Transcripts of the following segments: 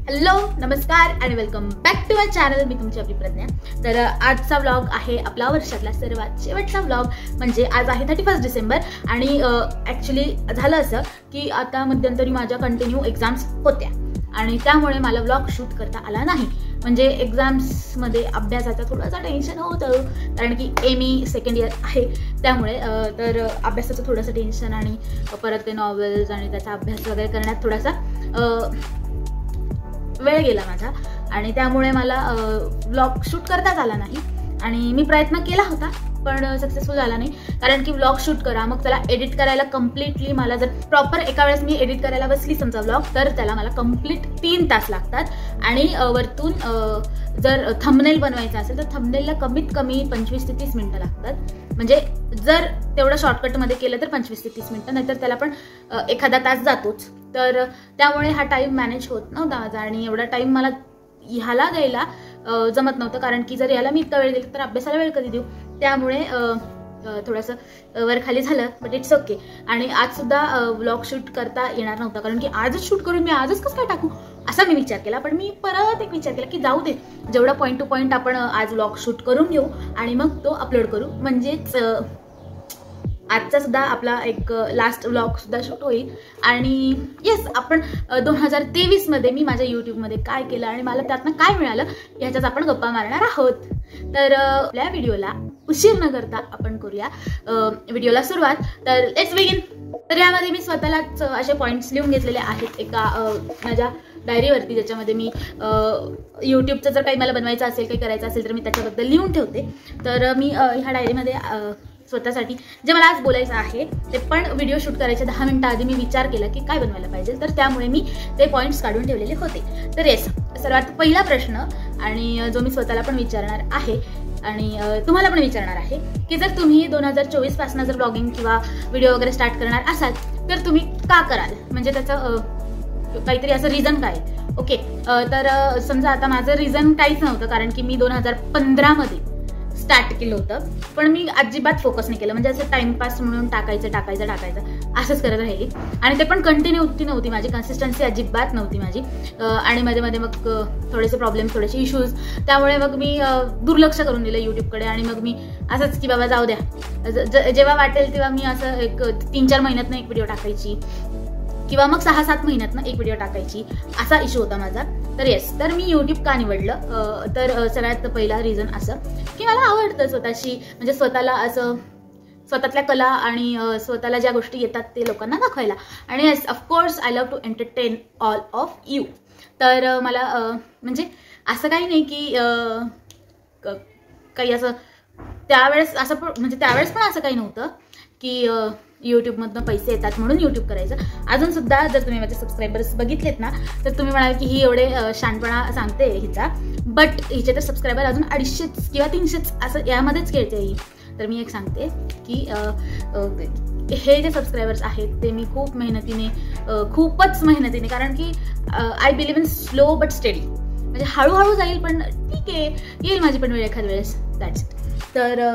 Hello नमस्कार आणि welcome back to my channel. मी तुमची आपली प्रज्ञा. तर आजचा व्लॉग आहे आपला वर्षातला सर्वात शेवटचा व्लॉग. म्हणजे आज आहे 31 डिसेंबर आणि ॲक्च्युली झालं असं की आता मध्यंतरी माझ्या कंटिन्यू एक्झाम्स होत्या आणि त्यामुळे मला व्लॉग शूट करता आला नाही. म्हणजे एक्झाम्समध्ये अभ्यासाचं थोडंसं टेन्शन होतं कारण की एमई सेकंड इयर आहे त्यामुळे तर अभ्यासाचं थोडंसं टेन्शन आणि परत ते नॉवेल्स आणि त्याचा अभ्यास वगैरे करण्यात थोडासा वेळ गेला माझा आणि त्यामुळे मला व्लॉग शूट करताच आला नाही. आणि मी प्रयत्न केला होता पण सक्सेसफुल झाला नाही कारण की व्लॉग शूट करा मग त्याला एडिट करायला कम्प्लिटली मला जर प्रॉपर एका वेळेस मी एडिट करायला बसली समजा व्लॉग तर त्याला मला कम्प्लीट 3 तास लागतात आणि वरतून जर थंबनेल बनवायचा असेल तर थंबनेलला कमीत कमी 25 ते 30 मिनिटं लागतात. म्हणजे जर तेवढं शॉर्टकटमध्ये केलं तर 25 ते 30 मिनिटं, नाहीतर त्याला पण एखादा तास जातोच. तर त्यामुळे हा टाईम मॅनेज होत नव्हता माझा आणि एवढा टाईम मला ह्याला द्यायला जमत नव्हतं कारण की जर याला मी इतका वेळ दिला तर अभ्यासाला वेळ कधी देऊ. त्यामुळे थोडंसं वर खाली झालं बट इट्स ओके. आणि आज सुद्धा व्लॉग शूट करता येणार नव्हता कारण की आजच शूट करून मी आजच कसं काय टाकू असा मी विचार केला. पण मी परत एक विचार केला की जाऊ दे जेवढा पॉईंट टू पॉईंट आपण आज व्लॉग शूट करून घेऊ आणि मग तो अपलोड करू. म्हणजेच आजचा सुद्धा आपला एक लास्ट व्लॉग सुद्धा शूट होईल. आणि येस आपण 2023 मध्ये मी माझ्या यूट्यूबमध्ये काय केलं आणि मला त्यातनं काय मिळालं ह्याच्याच आपण गप्पा मारणार आहोत. तर आपल्या व्हिडिओला उशीर न करता आपण करूया व्हिडिओला सुरुवात. तर लेट्स बिगिन. तर यामध्ये मी स्वतःलाच असे पॉईंट्स लिहून घेतलेले आहेत एका माझ्या डायरीवरती ज्याच्यामध्ये मी यूट्यूबचं जर काही मला बनवायचं असेल काही करायचं असेल तर मी त्याच्याबद्दल लिहून ठेवते. तर मी ह्या डायरीमध्ये स्वतःसाठी जे मला आज बोलायचं आहे ते पण व्हिडिओ शूट करायच्या 10 मिनिटं आधी मी विचार केला की काय बनवायला पाहिजे तर त्यामुळे मी ते पॉईंट्स काढून ठेवलेले होते. तर येस सर्वात पहिला प्रश्न आणि जो मी स्वतःला पण विचारणार आहे आणि तुम्हाला पण विचारणार आहे की जर तुम्ही 2024 पासून जर ब्लॉगिंग किंवा व्हिडिओ वगैरे स्टार्ट करणार असाल तर तुम्ही का कराल. म्हणजे त्याचं काहीतरी असं रिझन काय. ओके तर समजा आता माझं रिझन काहीच नव्हतं कारण की मी 2015 मध्ये स्टार्ट केलं होतं पण मी अजिबात फोकस नाही केलं. म्हणजे असं टाइमपास म्हणून टाकायचं असंच करत राहिली आणि ते पण कंटिन्यूटी नव्हती माझी, कन्सिस्टन्सी अजिबात नव्हती माझी. आणि मध्ये मध्ये मग थोडेसे प्रॉब्लेम्स थोडेसे इश्यूज त्यामुळे मग मी दुर्लक्ष करून दिलं यूट्यूबकडे. आणि मग मी असंच की बाबा जाऊ द्या जेव्हा वाटेल तेव्हा मी असं एक 3-4 महिन्यातनं एक व्हिडिओ टाकायची किंवा मग 6-7 महिन्यातनं एक व्हिडिओ टाकायची असा इश्यू होता माझा. तर येस तर मी यूट्यूब का निवडलं तर सगळ्यात पहिला रिझन असं की मला आवडतं स्वतःशी म्हणजे स्वतःला असं स्वतःतल्या कला आणि स्वतःला ज्या गोष्टी येतात ते लोकांना दाखवायला. आणि yes of course I love to entertain all of you. तर मला म्हणजे असं काही नाही की काही असं त्यावेळेस असं म्हणजे त्यावेळेस पण असं काही नव्हतं की यूट्यूबमधनं पैसे येतात म्हणून यूट्यूब करायचं. अजून सुद्धा जर तुम्ही माझे सबस्क्रायबर्स बघितलेत ना तर तुम्ही म्हणाल की ही एवढे शानपणा सांगते हिचा बट हिचे तर सबस्क्रायबर अजून 250 किंवा 300 असं यामध्येच खेळते ही. तर मी एक सांगते की हे जे सबस्क्रायबर्स आहेत ते मी खूप मेहनतीने खूपच मेहनतीने कारण की I believe in slow but steady. म्हणजे हळूहळू जाईल पण ठीक आहे येईल माझी पण वेळ एखाद वेळेस दॅट्स इट. तर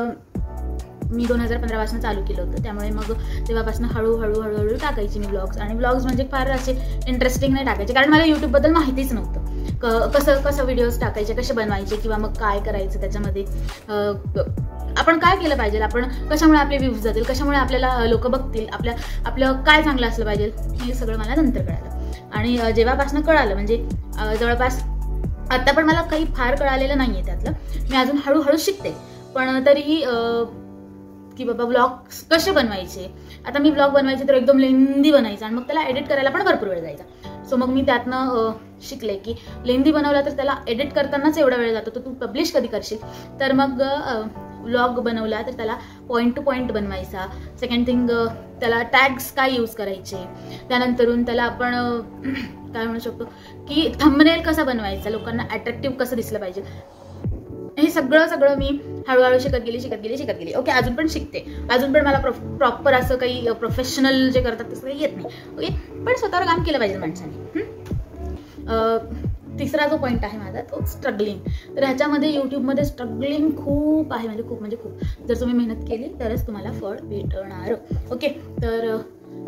मी 2015 पासून चालू केलं होतं त्यामुळे मग तेव्हापासून हळूहळू टाकायची मी व्लॉग्स. आणि व्लॉग्स म्हणजे फार असे इंटरेस्टिंग नाही टाकायचे कारण मला यूट्यूबबद्दल माहितीच नव्हतं. कसं व्हिडिओज टाकायचे कसे बनवायचे किंवा मग काय करायचं त्याच्यामध्ये आपण काय केलं पाहिजे आपण कशामुळे आपले व्ह्यूज जातील कशामुळे आपल्याला लोक बघतील आपलं काय चांगलं असलं पाहिजे हे सगळं मला नंतर कळालं. आणि जेव्हापासून कळालं म्हणजे जवळपास आता पण मला काही फार कळालेलं नाही आहे त्यातलं. मी अजून हळूहळू शिकते पण तरीही की बाबा व्लॉग कसे बनवायचे. आता मी व्लॉग बनवायचे तर एकदम लेंदी बनायचा आणि मग त्याला एडिट करायला पण भरपूर वेळ जायचा. सो मग मी त्यातनं शिकले की लेंदी बनवला तर त्याला एडिट करतानाच एवढा वेळ जातो तर तू पब्लिश कधी करशील. तर मग व्लॉग बनवला तर त्याला पॉईंट टू पॉईंट बनवायचा. सेकंड थिंग त्याला टॅग्स काय यूज करायचे. त्यानंतरून त्याला आपण काय म्हणू शकतो की थंबनेल कसा बनवायचा लोकांना अट्रॅक्टिव्ह कसं दिसलं पाहिजे. हे सगळं मी हळूहळू शिकत गेली. ओके अजून पण शिकते. अजून पण मला प्रॉपर असं काही प्रोफेशनल जे करतात तसं काही येत नाही. ओके पण स्वतःवर काम केलं पाहिजे माणसाने. तिसरा जो पॉईंट आहे माझा तो स्ट्रगलिंग. तर ह्याच्यामध्ये यूट्यूबमध्ये स्ट्रगलिंग खूप आहे म्हणजे खूप. जर तुम्ही मेहनत केली तरच तुम्हाला फळ भेटणार. ओके तर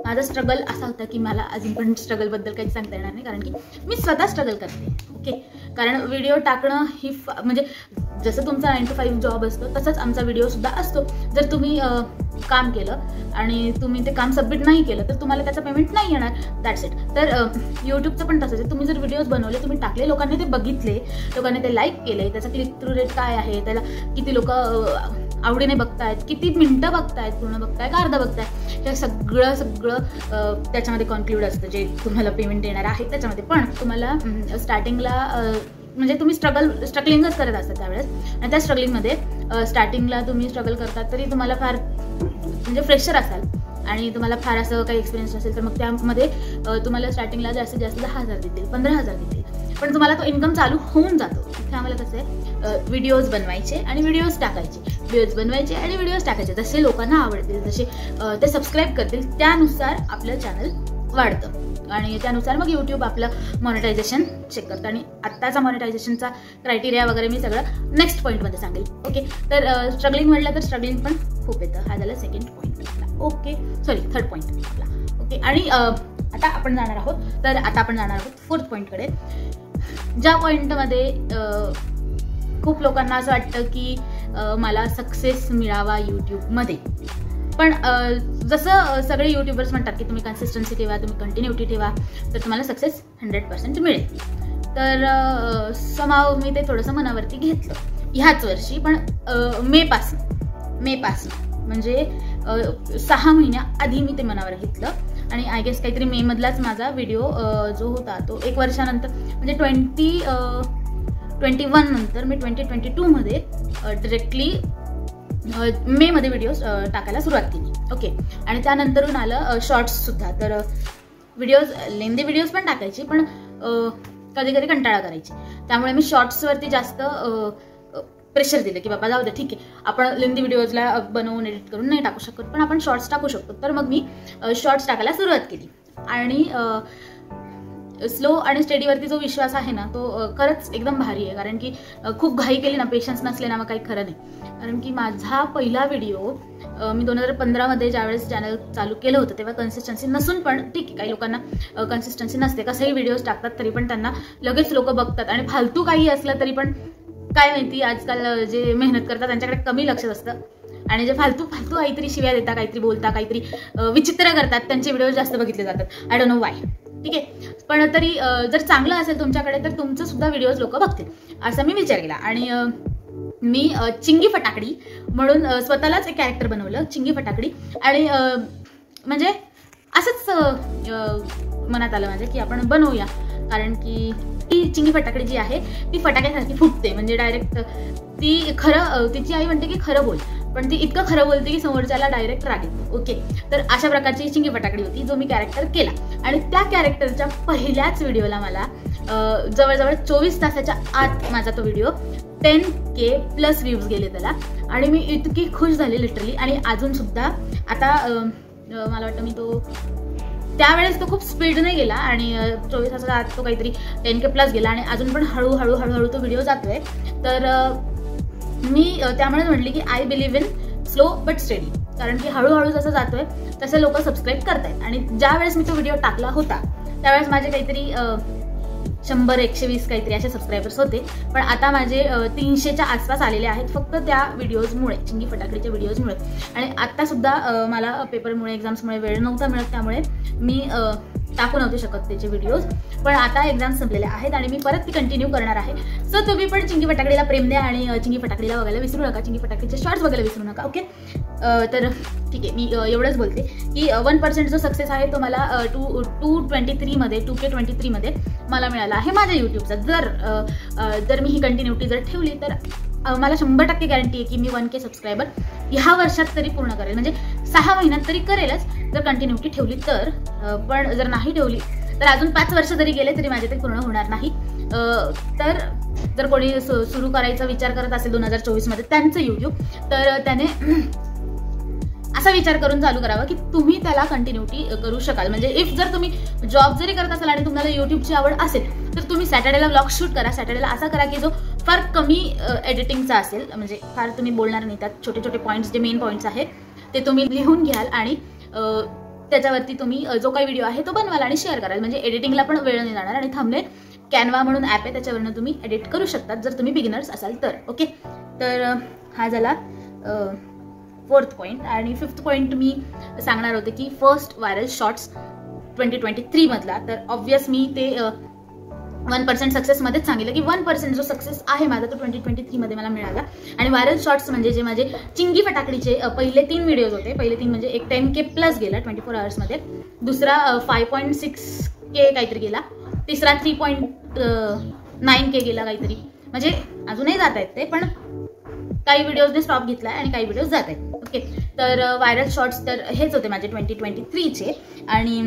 माझा स्ट्रगल असा होता की मला अजून पण स्ट्रगलबद्दल काही सांगता येणार नाही, कारण की मी स्वतः स्ट्रगल करते. ओके, कारण व्हिडिओ टाकणं ही म्हणजे जसं तुमचा 9 to 5 जॉब असतो तसंच आमचा व्हिडिओसुद्धा असतो. जर तुम्ही काम केलं आणि तुम्ही ते काम सबमिट नाही केलं तर तुम्हाला त्याचं पेमेंट नाही येणार. That's it. तर यूट्यूबचं पण तसंच आहे. तुम्ही जर व्हिडिओज बनवले, तुम्ही टाकले, लोकांनी ते बघितले, लोकांनी ते लाईक केले, त्याचा क्लिक थ्रू रेट काय आहे, त्याला किती लोक आवडीने बघतायत, किती मिनटं बघतायत, पूर्ण बघताय का अर्धा बघताय, हे सगळं त्याच्यामध्ये कॉन्क्लूड असतं जे तुम्हाला पेमेंट येणार आहे त्याच्यामध्ये. पण तुम्हाला स्टार्टिंगला म्हणजे तुम्ही स्ट्रगलिंगच करत असतात त्यावेळेस, आणि त्या स्ट्रगलिंगमध्ये स्टार्टिंगला तुम्ही स्ट्रगल करतात तरी तुम्हाला फार म्हणजे फ्रेशर असाल आणि तुम्हाला फार असं काही एक्सपिरियन्स असेल तर मग त्यामध्ये तुम्हाला स्टार्टिंगला जास्तीत जास्त 10,000 देतील, 15,000 देतील, पण तुम्हाला तो इन्कम चालू होऊन जातो. इथे आम्हाला कसं आहे, व्हिडिओज बनवायचे आणि व्हिडिओज टाकायचे, व्हिडिओज बनवायचे आणि व्हिडिओज टाकायचे. जसे लोकांना आवडतील, जसे ते सबस्क्राईब करतील, त्यानुसार आपलं चॅनल वाढतं आणि त्यानुसार मग यूट्यूब आपलं मॉनिटायझेशन चेक करतं. आणि आत्ताचा मॉनिटायझेशनचा क्रायटेरिया वगैरे मी सगळं नेक्स्ट पॉईंटमध्ये सांगेल. ओके, तर स्ट्रगलिंग म्हटलं तर स्ट्रगलिंग पण खूप येतं. हा झाला सेकंड पॉईंट आपला. ओके, सॉरी थर्ड पॉईंट आपला. ओके, आणि आता आपण जाणार आहोत फोर्थ पॉईंटकडे, ज्या पॉईंटमध्ये खूप लोकांना असं वाटतं की मला सक्सेस मिळावा यूट्यूबमध्ये. पण जसं सगळे यूट्यूबर्स म्हणतात की तुम्ही कन्सिस्टन्सी ठेवा, तुम्ही कंटिन्युटी ठेवा, तर तुम्हाला सक्सेस 100% मिळेल. तर समाव मी ते थोडंसं मनावरती घेतलं ह्याच वर्षी, पण मेपासून म्हणजे 6 महिन्याआधी मी ते मनावर घेतलं. आणि आय गेस काहीतरी मे मधलाच माझा व्हिडिओ जो होता तो 1 वर्षानंतर म्हणजे 2021 नंतर मी 2022 मध्ये डायरेक्टली मे मध्ये व्हिडिओज टाकायला सुरुवात केली. ओके, आणि त्यानंतरून आलं शॉर्ट्ससुद्धा. तर व्हिडिओज लेंदी व्हिडिओज पण टाकायची, पण कधी कधी कंटाळा करायची, त्यामुळे मी शॉर्ट्सवरती जास्त प्रेशर दिलं की बाबा जाऊ दे, ठीक आहे, आपण लेंदी व्हिडिओजला बनवून एडिट करून नाही टाकू शकत, पण आपण शॉर्ट्स टाकू शकतो. तर मग मी शॉर्ट्स टाकायला सुरुवात केली. आणि स्लो आणि स्टडीवरती जो विश्वास आहे ना, तो खरंच एकदम भारी आहे. कारण की खूप घाई केली ना, पेशन्स नसले ना, मग काही खरं नाही. कारण की माझा पहिला व्हिडिओ मी 2015 मध्ये ज्यावेळेस चॅनल चालू केलं होतं तेव्हा कन्सिस्टन्सी नसून, पण ठीक आहे, काही लोकांना कन्सिस्टन्सी नसते, कसंही व्हिडिओज टाकतात तरी पण त्यांना लगेच लोक बघतात. आणि फालतू काही असलं तरी पण काय माहिती, आजकाल जे मेहनत करतात त्यांच्याकडे कमी लक्ष असतं, आणि जे फालतू काहीतरी शिव्या देतात, काहीतरी बोलता, काहीतरी विचित्र करतात, त्यांचे व्हिडिओ जास्त बघितले जातात. I don't know Y. ठीक आहे, पण तरी जर चांगलं असेल तुमच्याकडे तर तुमचं सुद्धा व्हिडिओज लोक बघतील, असा मी विचार केला. आणि मी चिंगी फटाकडी म्हणून स्वतःलाच एक कॅरेक्टर बनवलं, चिंगी फटाकडी. आणि म्हणजे असंच मनात आलं माझ्या की आपण बनवूया, कारण की ती चिंगी फटाकडी जी आहे ती फटाक्यासारखी फुटते, म्हणजे डायरेक्ट ती तिची आई म्हणते की खरं बोल, पण ती इतकं खरं बोलते की समोरच्याला डायरेक्ट राग येतो. ओके, तर अशा प्रकारची चिंगी फटाकडी होती जो मी कॅरेक्टर केला. आणि त्या कॅरेक्टरच्या पहिल्याच व्हिडिओला मला जवळजवळ 24 तासाच्या आत माझा तो व्हिडिओ 10K प्लस व्ह्यूज गेले त्याला. आणि मी इतकी खुश झाली लिटरली. आणि अजून सुद्धा आता मला वाटतं मी तो त्यावेळेस तो खूप स्पीडने गेला आणि 24 तासाच्या आत तो काहीतरी 10K प्लस गेला, आणि अजून पण हळूहळू तो व्हिडिओ जातोय. तर मी त्यामुळे म्हटली की I believe in slow but steady, कारण की हळूहळू जसं जातोय तसे लोक सबस्क्राईब करतायत. आणि ज्या वेळेस मी तो व्हिडिओ टाकला होता त्यावेळेस माझे काहीतरी 100-120 काहीतरी असे सबस्क्रायबर्स होते, पण आता माझे 300च्या आसपास आलेले आहेत फक्त त्या व्हिडिओजमुळे, चिंगी फटाकडीच्या व्हिडिओजमुळे. आणि आता सुद्धा मला पेपरमुळे, एक्झाम्समुळे वेळ नव्हता मिळत, त्यामुळे मी टाकू नव्हते शकत त्याचे व्हिडिओज. पण आता एक्झाम संपलेले आहेत आणि मी परत ती कंटिन्यू करणार आहे. सो तुम्ही पण चिंगी फटाकडीला प्रेम द्या आणि चिंगी फटाकडीला बघायला विसरू नका, चिंगी फटाकडीचे शॉर्ट्स बघायला विसरू नका. ओके, तर ठीक आहे, मी एवढंच बोलते की 1% जो सक्सेस आहे तो मला 2K23 मध्ये मला मिळाला आहे माझ्या यूट्यूबचा. जर मी ही कंटिन्युटी जर ठेवली तर मला 100% गॅरंटी आहे की मी 1K सबस्क्रायबर ह्या वर्षात तरी पूर्ण करेल, म्हणजे 6 महिन्यात तरी करेलच जर कंटिन्युटी ठेवली तर. पण जर नाही ठेवली तर अजून 5 वर्ष जरी गेले तरी माझे ते पूर्ण होणार नाही. तर जर कोणी सुरू करायचा विचार करत असेल 2024 मध्ये त्यांचं यूट्यूब, तर त्याने असा विचार करून चालू करावा की तुम्ही त्याला कंटिन्युटी करू शकाल. म्हणजे इफ जर तुम्ही जॉब जरी करत असाल आणि तुम्हाला यूट्यूबची आवड असेल तर तुम्ही सॅटर्डेला व्लॉग शूट करा. सॅटर्डेला असा करा की जो फार कमी एडिटिंगचा असेल, म्हणजे फार तुम्ही बोलणार नाही, त्यात छोटे छोटे पॉईंट्स जे मेन पॉईंट्स आहेत ते तुम्ही लिहून घ्याल आणि त्याच्यावरती तुम्ही जो काही व्हिडिओ आहे तो बनवाल आणि शेअर कराल, म्हणजे एडिटिंगला पण वेळ नाही जाणार. आणि थंबनेल कॅनवा म्हणून ॲप आहे, त्याच्यावरनं तुम्ही एडिट करू शकतात जर तुम्ही बिगिनर्स असाल तर. ओके, तर हा झाला 4th पॉईंट. आणि 5th पॉईंट मी सांगणार होते की फर्स्ट व्हायरल शॉर्ट्स 2023 मधला. तर ऑब्व्हियस मी ते 1% सक्सेसमध्येच सांगितलं की 1% जो सक्सेस आहे माझा तो 2023 मध्ये मला मिळाला. आणि व्हायरल शॉर्ट्स म्हणजे जे माझे चिंगी फटाकडीचे पहिले 3 व्हिडिओज होते. पहिले 3 म्हणजे एक 10K प्लस गेला 24 आवर्समध्ये, दुसरा 5.6K काहीतरी गेला, तिसरा 3.9K गेला काहीतरी. म्हणजे अजूनही जात आहेत ते, पण काही व्हिडिओजने स्टॉप घेतलाय आणि काही व्हिडिओज जात आहेत. ओके, तर व्हायरल शॉर्ट्स तर हेच होते माझे 2023चे. आणि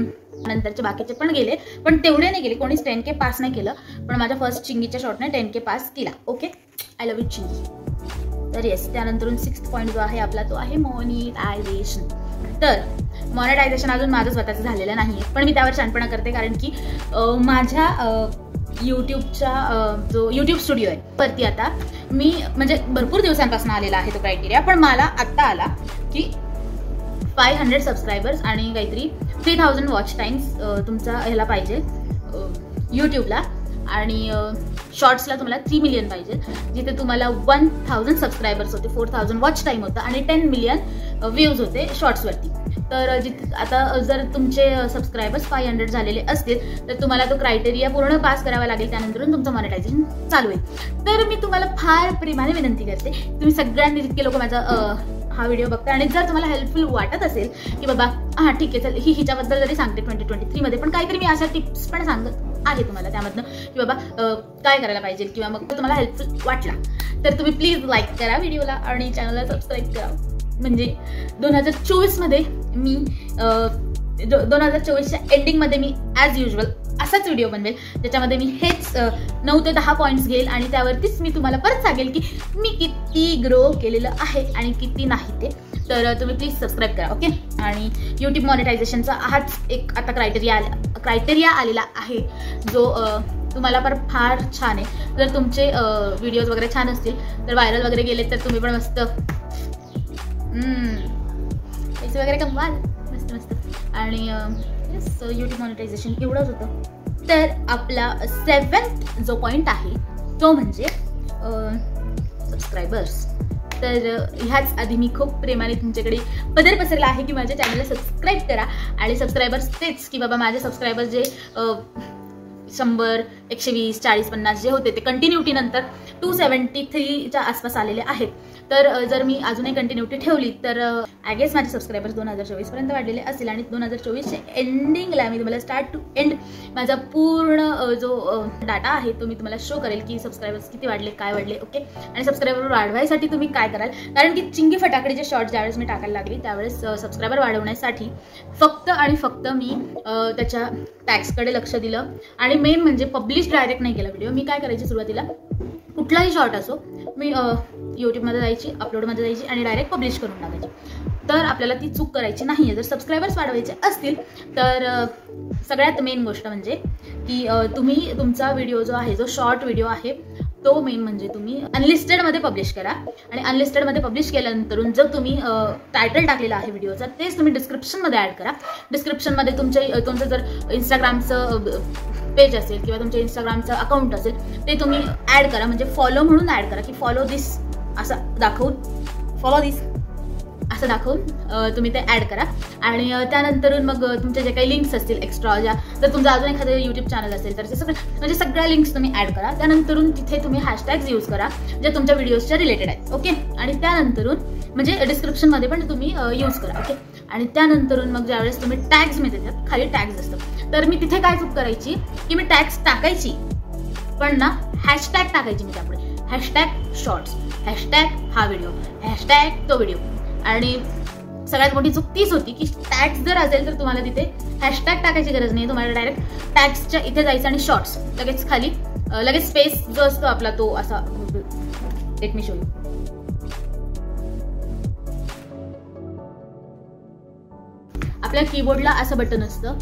नंतरचे बाकीचे पण गेले, पण तेवढे नाही गेले, कोणीच 10K पास नाही केलं. पण माझ्या फर्स्ट चिंगीच्या शॉर्टने 10K पास केला. ओके, आय लव्ह यू चिंगी. तर येस, त्यानंतरून 6th पॉईंट जो आहे आपला तो आहे मॉनिटायझेशन. तर मॉनिटायझेशन अजून माझं स्वतःचं झालेलं नाही, पण मी त्यावर शानपणा करते, कारण की माझ्या यूट्यूबच्या जो यूट्यूब स्टुडिओ आहे वरती आता मी म्हणजे भरपूर दिवसांपासून आलेला आहे तो क्रायटेरिया, पण मला आत्ता आला की 500 सबस्क्रायबर्स आणि काहीतरी 3000 वॉच टाइम्स तुमचा ह्याला पाहिजे यूट्यूबला. आणि शॉर्ट्सला तुम्हाला 3 मिलियन पाहिजे, जिथे तुम्हाला 1000 सबस्क्रायबर्स होते, 4000 वॉच टाइम होता आणि 10 मिलियन व्ह्यूज होते शॉर्ट्सवरती. तर आता जर तुमचे सबस्क्रायबर्स 500 झालेले असतील तर तुम्हाला तो क्रायटेरिया पूर्ण पास करावा लागेल, त्यानंतर तुमचं मॉनिटायझेशन चालू आहे. तर मी तुम्हाला फार प्रेमाने विनंती करते, तुम्ही सगळ्यांनी जितके लोक माझा हा व्हिडिओ बघता आणि जर तुम्हाला हेल्पफुल वाटत असेल की बाबा हां ठीक आहे चल हिच्याबद्दल जरी सांगते 2023 मध्ये, पण काहीतरी मी अशा टिप्स पण सांगत आहे तुम्हाला त्यामधनं की बाबा काय करायला पाहिजे, किंवा मग तुम्हाला हेल्पफुल वाटला तर तुम्ही प्लीज लाईक करा व्हिडिओला आणि चॅनलला सबस्क्राईब करा. म्हणजे 2024 मध्ये मी 2024च्या एंडिंगमध्ये मी ॲज युजल असाच व्हिडिओ बनवेल, ज्याच्यामध्ये मी हेच 9 ते 10 पॉईंट्स घेईल आणि त्यावरतीच मी तुम्हाला परत सांगेल की मी किती ग्रो केलेलं आहे आणि किती नाही ते. तर तुम्ही प्लीज सबस्क्राईब करा. ओके, आणि यूट्यूब मॉनिटायझेशनचा हाच एक आता क्रायटेरिया आलेला आहे जो तुम्हाला पण फार छान आहे. जर तुमचे व्हिडिओज वगैरे छान असतील तर व्हायरल वगैरे गेले तर तुम्ही पण मस्त पैसे वगैरे कमवाल मस्त मस्त. आणि यूट्यूब मॉनिटायझेशन एवढंच होतं. तर आपला 7th जो पॉईंट आहे तो म्हणजे सबस्क्रायबर्स. तर ह्याच आधी मी खूप प्रेमाने तुमच्याकडे पदर पसरला आहे की माझ्या चॅनलला सबस्क्राईब करा. आणि सबस्क्रायबर्स तेच की बाबा माझे सबस्क्रायबर्स जे 100, 120, 40, 50 जे होते ते कंटिन्युटी नंतर 273च्या आसपास आलेले आहेत. तर जर मी अजूनही कंटिन्युटी ठेवली तर आय गेस माझे सबस्क्रायबर्स 2024 पर्यंत वाढलेले असतील. आणि 2024च्या एंडिंगला मी तुम्हाला स्टार्ट टू एंड माझा पूर्ण जो डाटा आहे तो मी तुम्हाला शो करेल की सबस्क्रायबर्स किती वाढले, काय वाढले. ओके, आणि सबस्क्रायबर वाढवायसाठी तुम्ही काय कराल, कारण की चिंगी फटाकडीचे शॉर्ट्स ज्यावेळेस मी टाकायला लागली त्यावेळेस सबस्क्रायबर वाढवण्यासाठी फक्त आणि फक्त मी त्याच्या टॅग्सकडे लक्ष दिलं. आणि मेन म्हणजे पब्लिश डायरेक्ट नाही केला व्हिडिओ. मी काय करायची सुरुवातीला, कुठलाही शॉर्ट असो मी यूट्यूबमध्ये जायची, अपलोडमध्ये जायची आणि डायरेक्ट पब्लिश करून टाकायची. तर आपल्याला ती चूक करायची नाही आहे. जर सबस्क्रायबर्स वाढवायचे असतील तर सगळ्यात मेन गोष्ट म्हणजे की तुम्ही तुमचा व्हिडिओ जो आहे, जो शॉर्ट व्हिडिओ आहे तो मेन म्हणजे तुम्ही अनलिस्टेडमध्ये पब्लिश करा. आणि अनलिस्टेडमध्ये पब्लिश केल्यानंतर जर तुम्ही टायटल टाकलेला आहे व्हिडिओचा तेच तुम्ही डिस्क्रिप्शनमध्ये ॲड करा. डिस्क्रिप्शनमध्ये तुमचं जर इंस्टाग्रामचं पेज असेल किंवा तुमच्या इंस्टाग्रामचं अकाउंट असेल ते तुम्ही ॲड करा. म्हणजे फॉलो म्हणून ॲड करा की फॉलो दिस असं दाखवून, फॉलो दिस असं दाखवून तुम्ही ते ॲड करा. आणि त्यानंतरून मग तुमचे जे काही लिंक्स असतील एक्स्ट्रा, ज्या जर तुमचं अजून एखादं यूट्यूब चॅनल असेल तर ते म्हणजे सगळ्या लिंक्स तुम्ही ॲड करा. त्यानंतरून तिथे तुम्ही हॅशटॅग्स यूज करा जे तुमच्या व्हिडिओजच्या रिलेटेड आहेत. ओके, आणि त्यानंतरून म्हणजे डिस्क्रिप्शनमध्ये पण तुम्ही यूज करा. ओके, आणि त्यानंतरून मग ज्यावेळेस तुम्ही टॅग्स मी देतात खाली टॅग्स असतं, तर मी तिथे काय चूक करायची की मी टॅग्स टाकायची पण ना हॅशटॅग टाकायची मी त्यापुढे, हॅशटॅग शॉर्ट्स, हॅशटॅग हा व्हिडिओ, हॅशटॅग तो व्हिडिओ. आणि सगळ्यात मोठी चूक तीच होती की टॅग्स जर असेल तर तुम्हाला तिथे हॅशटॅग टाकायची गरज नाही. तुम्हाला डायरेक्ट टॅग्सच्या इथे जायचं आणि शॉर्ट्स लगेच खाली लगेच स्पेस जो असतो आपला तो असा, लेट मी शो यू. आपल्या कीबोर्डला असं बटन असतं,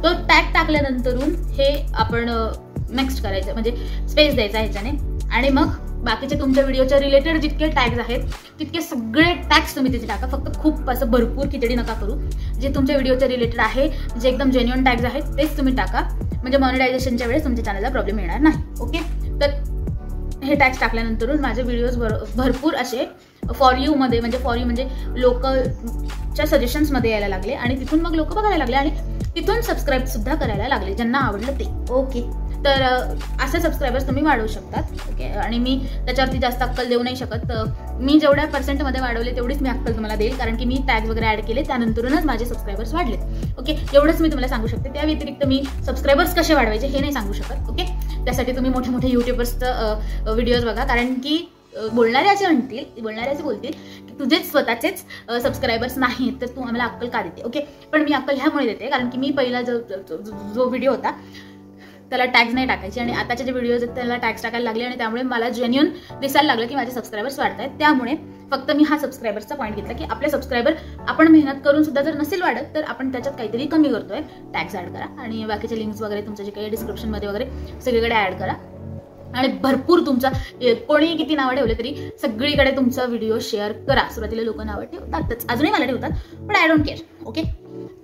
तो टॅग टाकल्यानंतरून हे आपण नेक्स्ट करायचं म्हणजे स्पेस द्यायचा ह्याच्याने आणि मग बाकीचे तुमच्या व्हिडिओच्या रिलेटेड जितके टॅग्स आहेत तितके सगळे टॅग्स तुम्ही तिथे टाका. फक्त खूप असं भरपूर खिचडी नका करू. जे तुमच्या व्हिडिओच्या रिलेटेड आहे, जे एकदम जेन्युइन टॅग्स आहेत तेच तुम्ही टाका, म्हणजे मॉनिटायझेशनच्या वेळेस तुमच्या चॅनलला प्रॉब्लेम येणार नाही. ओके, तर हे टॅग्स टाकल्यानंतर माझे व्हिडिओज भरपूर असे फॉर यू मध्ये, म्हणजे फॉर यू म्हणजे लोकच्या सजेशन्समध्ये यायला लागले आणि तिथून मग लोक बघायला लागले आणि तिथून सबस्क्राईब सुद्धा करायला लागले ज्यांना आवडलं ते. ओके, तर असे सबस्क्रायबर्स तुम्ही वाढवू शकतात. ओके, आणि मी त्याच्यावरती जास्त अक्कल देऊ नाही शकत. मी जेवढ्या पर्सेंटमध्ये वाढवले तेवढीच मी अक्कल तुम्हाला देईल, कारण की मी टॅग्स वगैरे ॲड केले त्यानंतरूनच माझे सबस्क्रायबर्स वाढले. ओके, एवढंच मी तुम्हाला सांगू शकते. त्या व्यतिरिक्त मी सबस्क्रायबर्स कसे वाढवायचे हे नाही सांगू शकत. ओके, त्यासाठी तुम्ही मोठे मोठे यूट्यूबर्सचं व्हिडिओज बघा, कारण की बोलणारे असे बोलतील की तुझेच स्वतःचेच सबस्क्रायबर्स नाहीत तर तू आम्हाला अक्कल का देते. ओके, पण मी अक्कल ह्यामुळे देते कारण की मी पहिला जो व्हिडिओ होता त्याला टॅग्स नाही टाकायचे आणि आताचे जे व्हिडिओज आहेत त्याला टॅग्स टाकायला लागले आणि त्यामुळे मला जेन्युइन दिसायला लागलं की माझे सबस्क्रायबर्स वाढत आहेत. त्यामुळे फक्त मी हा सबस्क्रायबर्सचा पॉईंट घेतला की आपले सबस्क्रायबर आपण मेहनत करून सुद्धा जर नसेल वाढत तर आपण त्याच्यात काहीतरी कमी करतोय. टॅग्स ॲड करा आणि बाकीचे लिंक्स वगैरे तुमचं जे काही डिस्क्रिप्शनमध्ये वगैरे सगळीकडे ॲड करा आणि भरपूर तुमचा कोणीही किती नावं ठेवले तरी सगळीकडे तुमचा व्हिडिओ शेअर करा. सुरुवातीला लोक नावं ठेवतातच, अजूनही मला ठेवतात, पण आय डोंट केअर. ओके,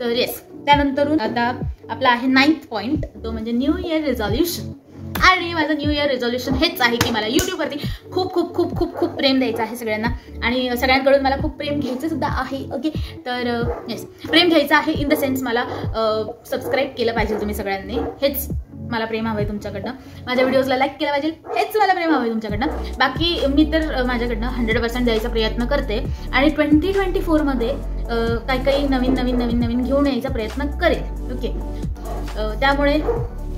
तर येस, त्यानंतरून आता आपला आहे 9th पॉईंट, तो म्हणजे न्यू इयर रिझॉल्युशन. आणि माझं न्यू इयर रिझॉल्युशन हेच आहे की मला यूट्यूबवरती खूप खूप खूप खूप खूप प्रेम द्यायचं आहे सगळ्यांना आणि सगळ्यांकडून मला खूप प्रेम घ्यायचं सुद्धा आहे. ओके, तर येस, प्रेम घ्यायचं आहे इन द सेन्स मला सबस्क्राईब केलं पाहिजे तुम्ही सगळ्यांनी, हेच मला प्रेम हवं आहे तुमच्याकडनं. माझ्या व्हिडिओजला लाईक केलं पाहिजे, हेच मला प्रेम हवं आहे तुमच्याकडनं. बाकी मी तर माझ्याकडनं 100% द्यायचा प्रयत्न करते आणि 2024मध्ये काही नवीन घेऊन यायचा प्रयत्न करेल. ओके, त्यामुळे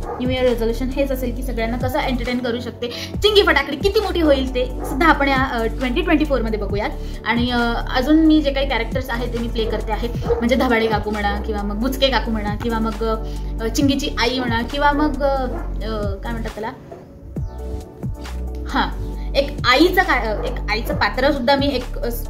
न्यू इयर रेझोल्युशन हेच असेल की सगळ्यांना कसं एंटरटेन करू शकते, चिंगी फटाकडी किती मोठी होईल ते सुद्धा आपण या 2024मध्ये बघूयात. आणि अजून मी जे काही कॅरेक्टर्स आहेत ते मी प्ले करते आहे, म्हणजे धबाडे काकू म्हणा किंवा मग बुचके काकू म्हणा किंवा मग चिंगीची आई म्हणा किंवा मग काय म्हणतात त्याला, हां, एक आईचं पात्र सुद्धा मी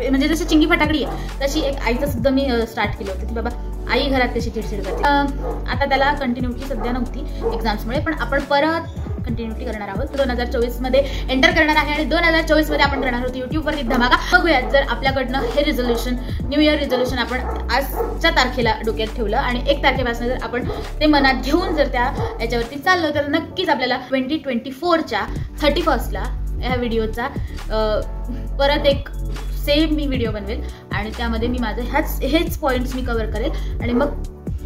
म्हणजे जशी चिंगी फटाकडी आहे तशी एक आईचं सुद्धा मी स्टार्ट केलं होतं की बाबा आई घरात कशी चिडचिड करते. आता त्याला कंटिन्युटी सध्या नव्हती एक्झाम्समुळे, पण आपण परत कंटिन्युटी करणार आहोत. 2024मध्ये एंटर करणार आहे आणि 2024मध्ये आपण करणार आहोत युट्यूबवरती धमाका. बघूयात जर आपल्याकडनं हे रिझोल्युशन, न्यू इयर रिझोल्युशन आपण आजच्या तारखेला डोक्यात ठेवलं आणि 1 तारखेपासून जर आपण ते मनात घेऊन जर त्या याच्यावरती चाललो तर नक्कीच आपल्याला 2024च्या 31ला ह्या व्हिडिओचा परत एक सेम मी व्हिडिओ बनवेल आणि त्यामध्ये मी माझे हेच पॉईंट्स मी कव्हर करेल आणि मग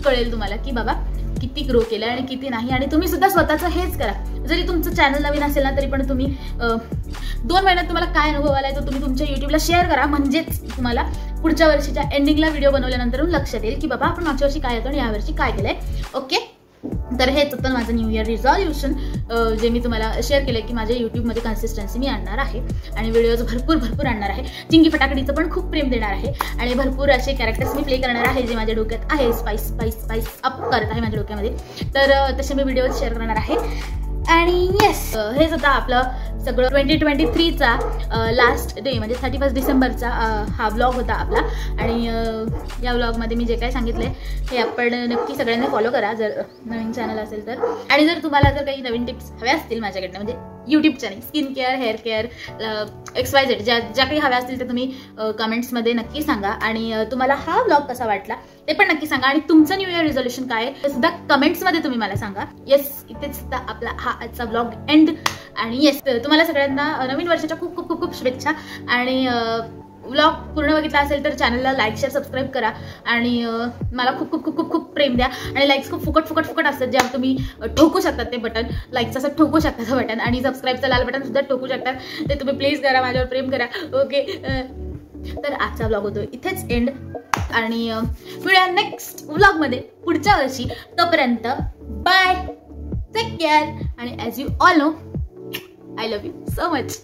कळेल तुम्हाला की बाबा किती ग्रो केलं आणि किती नाही. आणि तुम्ही सुद्धा स्वतःचं हेच करा. जरी तुमचं चॅनल नवीन असेल ना तरी पण तुम्ही 2 महिन्यात तुम्हाला काय अनुभव आलाय तो तुम्ही तुमच्या युट्यूबला शेअर करा, म्हणजेच तुम्हाला पुढच्या वर्षीच्या एंडिंगला व्हिडिओ बनवल्यानंतर लक्षात येईल की बाबा आपण मागच्या वर्षी काय होतं आणि यावर्षी काय केलंय. ओके, तर हेच होतं माझं न्यू इयर रिझॉल्युशन, जे मी तुम्हाला शेअर केलं की माझ्या यूट्यूबमध्ये कन्सिस्टन्सी मी आणणार आहे आणि व्हिडिओज भरपूर आणणार आहे. चिंगी फटाकडीचं पण खूप प्रेम देणार आहे आणि भरपूर असे कॅरेक्टर्स मी प्ले करणार आहे जे माझ्या डोक्यात आहे, स्पाइस अप करत आहे माझ्या डोक्यामध्ये. तर तसे मी व्हिडिओज शेअर करणार आहे. आणि येस, हेच होता आपलं सगळं 2023चा लास्ट डे, म्हणजे 31 डिसेंबरचा हा व्लॉग होता आपला. आणि या व्लॉगमध्ये मी जे काय सांगितले हे आपण नक्की सगळ्यांनी फॉलो करा जर नवीन चॅनल असेल तर. आणि जर तुम्हाला जर काही नवीन टिप्स हव्या असतील माझ्याकडनं, म्हणजे यूट्यूबच्या नाही, skin care, hair care, XYZ ज्या काही हव्या असतील ते तुम्ही कमेंट्समध्ये नक्की सांगा. आणि तुम्हाला हा व्लॉग कसा वाटला ते पण नक्की सांगा. आणि तुमचं न्यू इयर रिझोल्युशन काय आहे ते सुद्धा कमेंट्समध्ये तुम्ही मला सांगा. येस, इथेच सुद्धा आपला हा आजचा व्लॉग एंड. आणि येस, तुम्हाला सगळ्यांना नवीन वर्षाच्या खूप खूप खूप शुभेच्छा. आणि व्लॉग पूर्ण बघितला असेल तर चॅनलला लाईक, शेअर, सबस्क्राईब करा. आणि मला खूप खूप खूप खूप खूप प्रेम द्या. आणि लाईक्स खूप फुकट असतात जे तुम्ही ठोकू शकतात, ते बटन लाईकचं असं ठोकू शकता ते बटन. आणि सबस्क्राईबचं लाल बटन सुद्धा ठोकू शकतात, ते तुम्ही प्लीज करा, माझ्यावर प्रेम करा. ओके, तर आजचा व्लॉग होतो इथेच एंड आणि मिळूया नेक्स्ट व्लॉगमध्ये पुढच्या वर्षी. तोपर्यंत बाय, टेक केअर. आणि as you all know, I love you so much.